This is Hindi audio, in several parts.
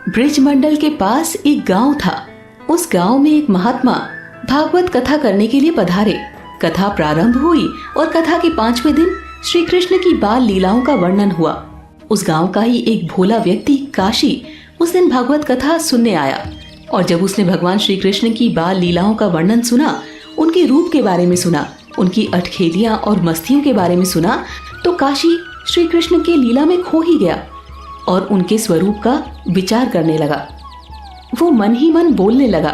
ब्रिजमंडल के पास एक गांव था। उस गांव में एक महात्मा भागवत कथा करने के लिए पधारे। कथा प्रारंभ हुई और कथा के 5वें दिन श्री कृष्ण की बाल लीलाओं का वर्णन हुआ। उस गांव का ही एक भोला व्यक्ति काशी उस दिन भागवत कथा सुनने आया और जब उसने भगवान श्री कृष्ण की बाल लीलाओं का वर्णन सुना, उनके रूप के बारे में सुना, उनकी अटखेलियां और मस्तियों के बारे में सुना, तो काशी श्री कृष्ण के लीला में खो ही गया और उनके स्वरूप का विचार करने लगा। वो मन ही मन बोलने लगा,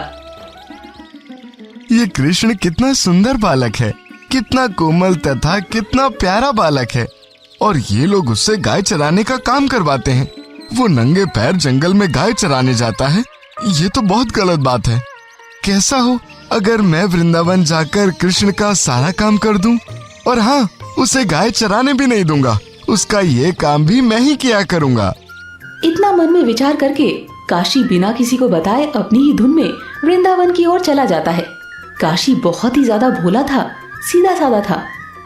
ये कृष्ण कितना सुंदर बालक है, कितना कोमल तथा कितना प्यारा बालक है, और ये लोग उससे गाय चराने का काम करवाते हैं। वो नंगे पैर जंगल में गाय चराने जाता है। ये तो बहुत गलत बात है। कैसा हो अगर मैं वृंदावन जाकर कृष्ण का सारा काम कर दूं, और हाँ, उसे गाय चराने भी नहीं दूंगा। उसका ये काम भी मैं ही किया करूंगा। इतना मन में विचार करके काशी बिना किसी को बताए अपनी ही धुन में वृंदावन की ओर चला जाता है। काशी बहुत ही ज्यादा भोला था, सीधा साधा था।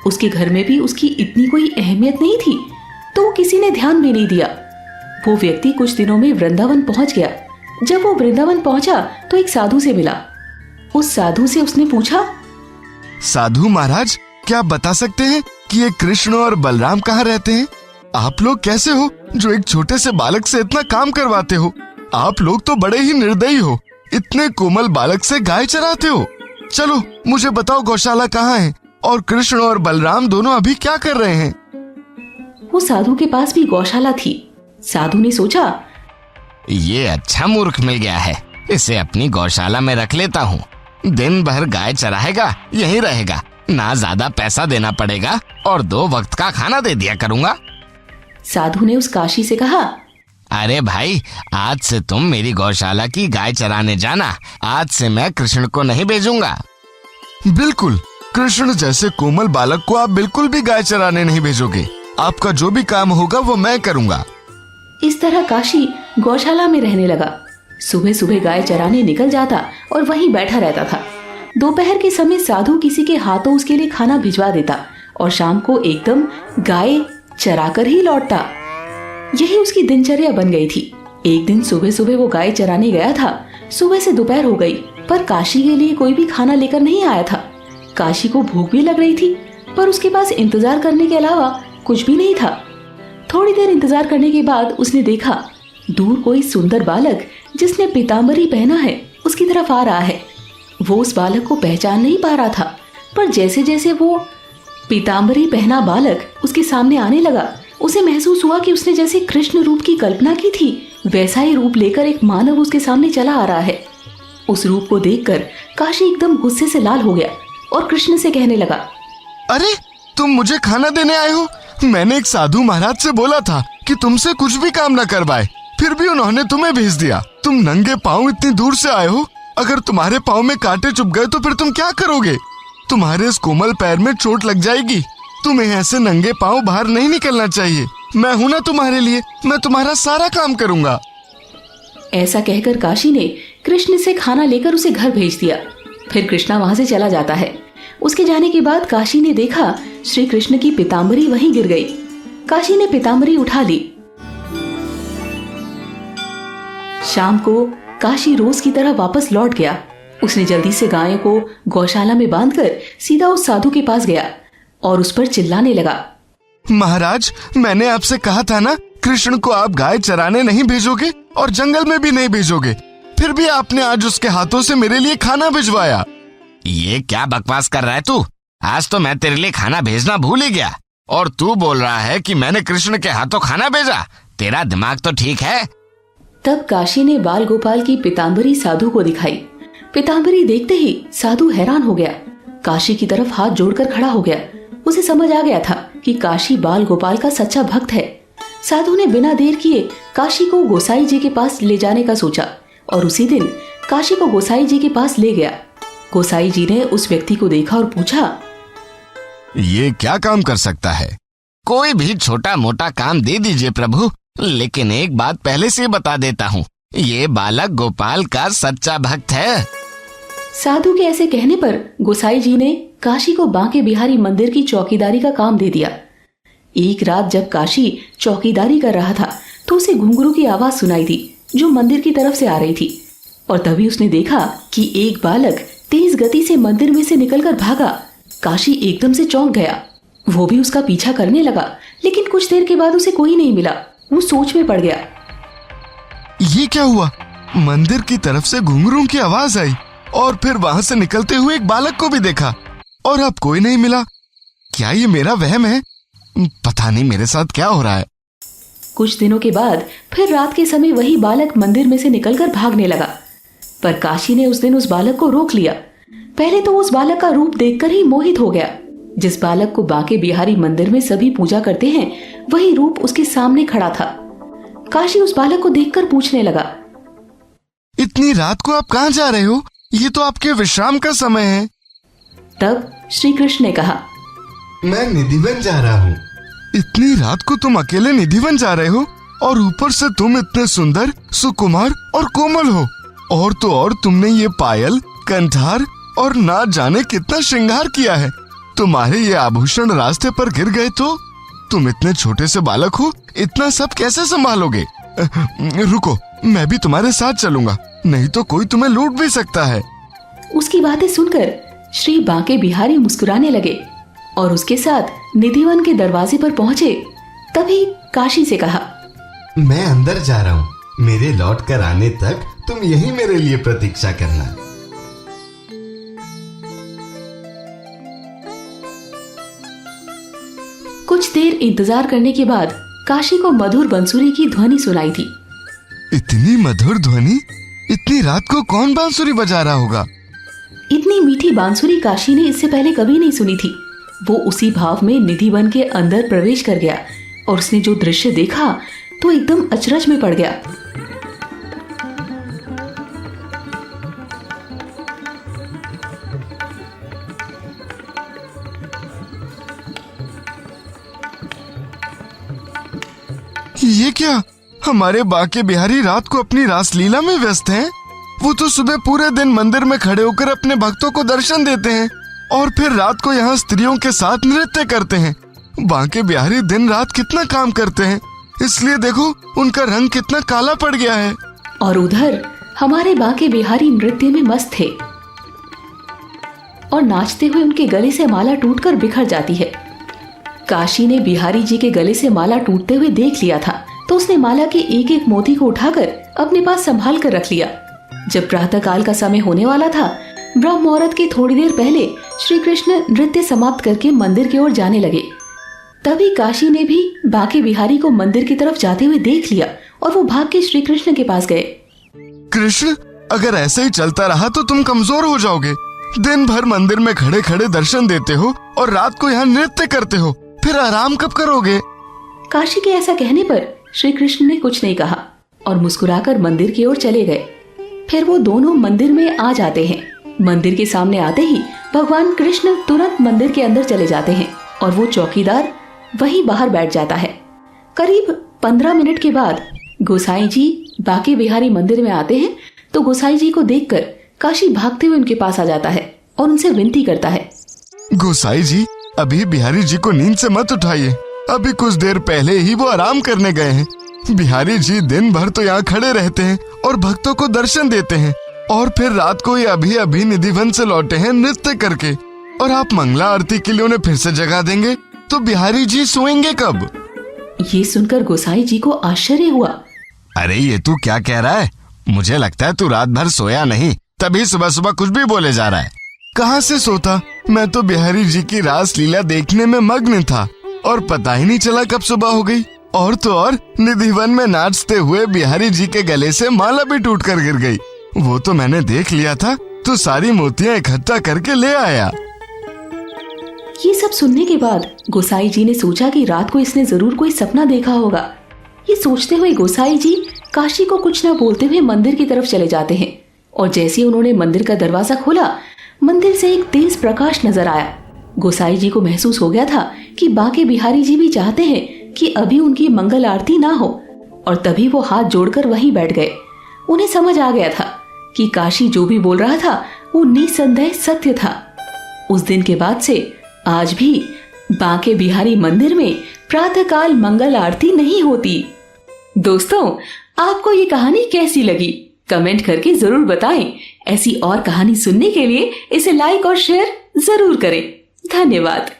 उसके घर में भी उसकी इतनी कोई अहमियत नहीं थी, तो किसी ने ध्यान भी नहीं दिया। वो व्यक्ति कुछ दिनों में वृंदावन पहुंच गया। जब वो वृंदावन पहुंचा तो एक साधु से मिला। उस साधु से उसने पूछा, साधु महाराज, क्या आप बता सकते हैं कि ये कृष्ण और बलराम कहाँ रहते हैं? आप लोग कैसे हो जो एक छोटे से बालक से इतना काम करवाते हो? आप लोग तो बड़े ही निर्दयी हो, इतने कोमल बालक से गाय चराते हो। चलो मुझे बताओ, गौशाला कहाँ है और कृष्ण और बलराम दोनों अभी क्या कर रहे हैं? वो साधु के पास भी गौशाला थी। साधु ने सोचा, ये अच्छा मूर्ख मिल गया है, इसे अपनी गौशाला में रख लेता हूँ। दिन भर गाय चराएगा, यहीं रहेगा, ना ज्यादा पैसा देना पड़ेगा और 2 वक्त का खाना दे दिया करूँगा। साधु ने उस काशी से कहा, अरे भाई, आज से तुम मेरी गौशाला की गाय चराने जाना। आज से मैं कृष्ण को नहीं भेजूंगा। बिल्कुल, कृष्ण जैसे कोमल बालक को आप बिल्कुल भी गाय चराने नहीं भेजोगे। आपका जो भी काम होगा वो मैं करूंगा। इस तरह काशी गौशाला में रहने लगा। सुबह सुबह गाय चराने निकल जाता और वहीं बैठा रहता था। दोपहर के समय साधु किसी के हाथों उसके लिए खाना भिजवा देता और शाम को एकदम गाय चराकर ही लौटता। यही उसकी दिनचर्या बन गई थी। एक दिन सुबह सुबह वो गाय चराने गया था। सुबह से दोपहर हो गई, पर काशी के लिए कोई भी खाना लेकर नहीं आया था। काशी को भूख भी लग रही थी, पर उसके पास इंतजार करने के अलावा कुछ भी नहीं था। थोड़ी देर इंतजार करने के बाद उसने देखा, दूर कोई सुंदर बालक जिसने पीतांबरी पहना है उसकी तरफ आ रहा है। वो उस बालक को पहचान नहीं पा रहा था, पर जैसे जैसे वो पीतांबरी पहना बालक उसके सामने आने लगा, उसे महसूस हुआ कि उसने जैसे कृष्ण रूप की कल्पना की थी, वैसा ही रूप लेकर एक मानव उसके सामने चला आ रहा है। उस रूप को देखकर काशी एकदम गुस्से से लाल हो गया और कृष्ण से कहने लगा, अरे तुम मुझे खाना देने आए हो? मैंने एक साधु महाराज से बोला था कि तुमसे कुछ भी काम न करवाए, फिर भी उन्होंने तुम्हें भेज दिया। तुम नंगे पाँव इतनी दूर से आए हो। अगर तुम्हारे पाँव में कांटे चुभ गए तो फिर तुम क्या करोगे? तुम्हारे इस कोमल पैर में चोट लग जाएगी। तुम्हें ऐसे नंगे पाँव बाहर नहीं निकलना चाहिए। मैं हूं ना तुम्हारे लिए, मैं तुम्हारा सारा काम करूंगा। ऐसा कहकर काशी ने कृष्ण से खाना लेकर उसे घर भेज दिया। फिर कृष्णा वहां से चला जाता है। उसके जाने के बाद काशी ने देखा श्री कृष्ण की पीतांबरी वहीं गिर गई। काशी ने पीतांबरी उठा ली। शाम को काशी रोज की तरह वापस लौट गया। उसने जल्दी से गायों को गौशाला में बांधकर सीधा उस साधु के पास गया और उस पर चिल्लाने लगा, महाराज, मैंने आपसे कहा था ना, कृष्ण को आप गाय चराने नहीं भेजोगे और जंगल में भी नहीं भेजोगे, फिर भी आपने आज उसके हाथों से मेरे लिए खाना भिजवाया। ये क्या बकवास कर रहा है तू? आज तो मैं तेरे लिए खाना भेजना भूल ही गया और तू बोल रहा है कि मैंने कृष्ण के हाथों खाना भेजा। तेरा दिमाग तो ठीक है? तब काशी ने बाल गोपाल की पीतांबरी साधु को दिखाई। पीतांबरी देखते ही साधु हैरान हो गया। काशी की तरफ हाथ जोड़कर खड़ा हो गया। उसे समझ आ गया था कि काशी बाल गोपाल का सच्चा भक्त है। साधु ने बिना देर किए काशी को गोसाई जी के पास ले जाने का सोचा और उसी दिन काशी को गोसाई जी के पास ले गया। गोसाई जी ने उस व्यक्ति को देखा और पूछा, ये क्या काम कर सकता है? कोई भी छोटा मोटा काम दे दीजिए प्रभु, लेकिन एक बात पहले से बता देता हूँ, ये बालक गोपाल का सच्चा भक्त है। साधु के ऐसे कहने पर गोसाई जी ने काशी को बांके बिहारी मंदिर की चौकीदारी का काम दे दिया। एक रात जब काशी चौकीदारी कर रहा था तो उसे घुंघरू की आवाज सुनाई दी। जो मंदिर की तरफ से आ रही थी। और तभी उसने देखा कि एक बालक तेज गति से मंदिर में से निकलकर भागा। काशी एकदम से चौंक गया। वो भी उसका पीछा करने लगा, लेकिन कुछ देर के बाद उसे कोई नहीं मिला। वो सोच में पड़ गया। ये क्या हुआ? मंदिर की तरफ से घुंघरू की आवाज आई और फिर वहां से निकलते हुए एक बालक को भी देखा, और अब कोई नहीं मिला। क्या ये मेरा वहम है? पता नहीं मेरे साथ क्या हो रहा है। कुछ दिनों के बाद फिर रात के समय वही बालक मंदिर में से निकलकर भागने लगा, पर काशी ने उस दिन उस बालक को रोक लिया। पहले तो उस बालक का रूप देखकर ही मोहित हो गया। जिस बालक को बांके बिहारी मंदिर में सभी पूजा करते हैं, वही रूप उसके सामने खड़ा था। काशी उस बालक को देखकर पूछने लगा, इतनी रात को आप कहाँ जा रहे हो? ये तो आपके विश्राम का समय है। तब श्री कृष्ण ने कहा, मैं निधिवन जा रहा हूँ। इतनी रात को तुम अकेले निधिवन जा रहे हो, और ऊपर से तुम इतने सुंदर, सुकुमार और कोमल हो। और तो और तुमने ये पायल, कंठार और ना जाने कितना श्रृंगार किया है। तुम्हारे ये आभूषण रास्ते पर गिर गए तो? तुम इतने छोटे से बालक हो, इतना सब कैसे संभालोगे? रुको, मैं भी तुम्हारे साथ चलूंगा, नहीं तो कोई तुम्हें लूट भी सकता है। उसकी बातें सुनकर श्री बांके बिहारी मुस्कुराने लगे और उसके साथ निधिवन के दरवाजे पर पहुंचे। तभी काशी से कहा, मैं अंदर जा रहा हूँ, मेरे लौट कर आने तक तुम यही मेरे लिए प्रतीक्षा करना। कुछ देर इंतजार करने के बाद काशी को मधुर बांसुरी की ध्वनि सुनाई थी। इतनी मधुर ध्वनि? इतनी रात को कौन बांसुरी बजा रहा होगा? इतनी मीठी बांसुरी काशी ने इससे पहले कभी नहीं सुनी थी। वो उसी भाव में निधिवन के अंदर प्रवेश कर गया और उसने जो दृश्य देखा तो एकदम अचरज में पड़ गया। ये क्या? हमारे बांके बिहारी रात को अपनी रासलीला में व्यस्त हैं। वो तो सुबह पूरे दिन मंदिर में खड़े होकर अपने भक्तों को दर्शन देते हैं और फिर रात को यहाँ स्त्रियों के साथ नृत्य करते हैं। बांके बिहारी दिन रात कितना काम करते हैं, इसलिए देखो उनका रंग कितना काला पड़ गया है। और उधर हमारे बांके बिहारी नृत्य में मस्त थे और नाचते हुए उनके गले से माला टूटकर बिखर जाती है। काशी ने बिहारी जी के गले से माला टूटते हुए देख लिया था, तो उसने माला के एक एक मोती को उठाकर अपने पास संभाल कर रख लिया। जब प्रातः काल का समय होने वाला था, ब्रह्म मुहूर्त के थोड़ी देर पहले श्री कृष्ण नृत्य समाप्त करके मंदिर की ओर जाने लगे। तभी काशी ने भी बांके बिहारी को मंदिर की तरफ जाते हुए देख लिया और वो भाग के श्री कृष्ण के पास गए। कृष्ण, अगर ऐसे ही चलता रहा तो तुम कमजोर हो जाओगे। दिन भर मंदिर में खड़े खड़े दर्शन देते हो और रात को यहाँ नृत्य करते हो, फिर आराम कब करोगे? काशी के ऐसा कहने पर श्री कृष्ण ने कुछ नहीं कहा और मुस्कुराकर मंदिर की ओर चले गए। फिर वो दोनों मंदिर में आ जाते हैं। मंदिर के सामने आते ही भगवान कृष्ण तुरंत मंदिर के अंदर चले जाते हैं और वो चौकीदार वहीं बाहर बैठ जाता है। करीब 15 मिनट के बाद गोसाई जी बांके बिहारी मंदिर में आते हैं, तो गोसाई जी को देखकर काशी भागते हुए उनके पास आ जाता है और उनसे विनती करता है, गोसाई जी, अभी बिहारी जी को नींद से मत उठाइए। अभी कुछ देर पहले ही वो आराम करने गए हैं। बिहारी जी दिन भर तो यहाँ खड़े रहते हैं और भक्तों को दर्शन देते हैं, और फिर रात को ये अभी अभी निधिवन से लौटे हैं नृत्य करके, और आप मंगला आरती के लिए उन्हें फिर से जगा देंगे तो बिहारी जी सोएंगे कब? ये सुनकर गोसाई जी को आश्चर्य हुआ। अरे ये तू क्या कह रहा है? मुझे लगता है तू रात भर सोया नहीं, तभी सुबह सुबह कुछ भी बोले जा रहा है। कहाँ से सोता? मैं तो बिहारी जी की रास लीला देखने में मग्न था और पता ही नहीं चला कब सुबह हो गई। और तो और निधिवन में नाचते हुए बिहारी जी के गले से माला भी टूट कर गिर गई। वो तो मैंने देख लिया था, तो सारी मोतियां इकट्ठा करके ले आया। ये सब सुनने के बाद गोसाई जी ने सोचा कि रात को इसने जरूर कोई सपना देखा होगा। ये सोचते हुए गोसाई जी काशी को कुछ न बोलते हुए मंदिर की तरफ चले जाते हैं, और जैसे ही उन्होंने मंदिर का दरवाजा खोला, मंदिर से एक तेज प्रकाश नजर आया। गोसाई जी को महसूस हो गया था कि बांके बिहारी जी भी चाहते हैं कि अभी उनकी मंगल आरती ना हो, और तभी वो हाथ जोड़कर वहीं बैठ गए। उन्हें समझ आ गया था कि काशी जो भी बोल रहा था वो निसंदेह सत्य था। उस दिन के बाद से आज भी बांके बिहारी मंदिर में प्रातःकाल मंगल आरती नहीं होती। दोस्तों, आपको ये कहानी कैसी लगी कमेंट करके जरूर बताएं। ऐसी और कहानी सुनने के लिए इसे लाइक और शेयर जरूर करें। धन्यवाद।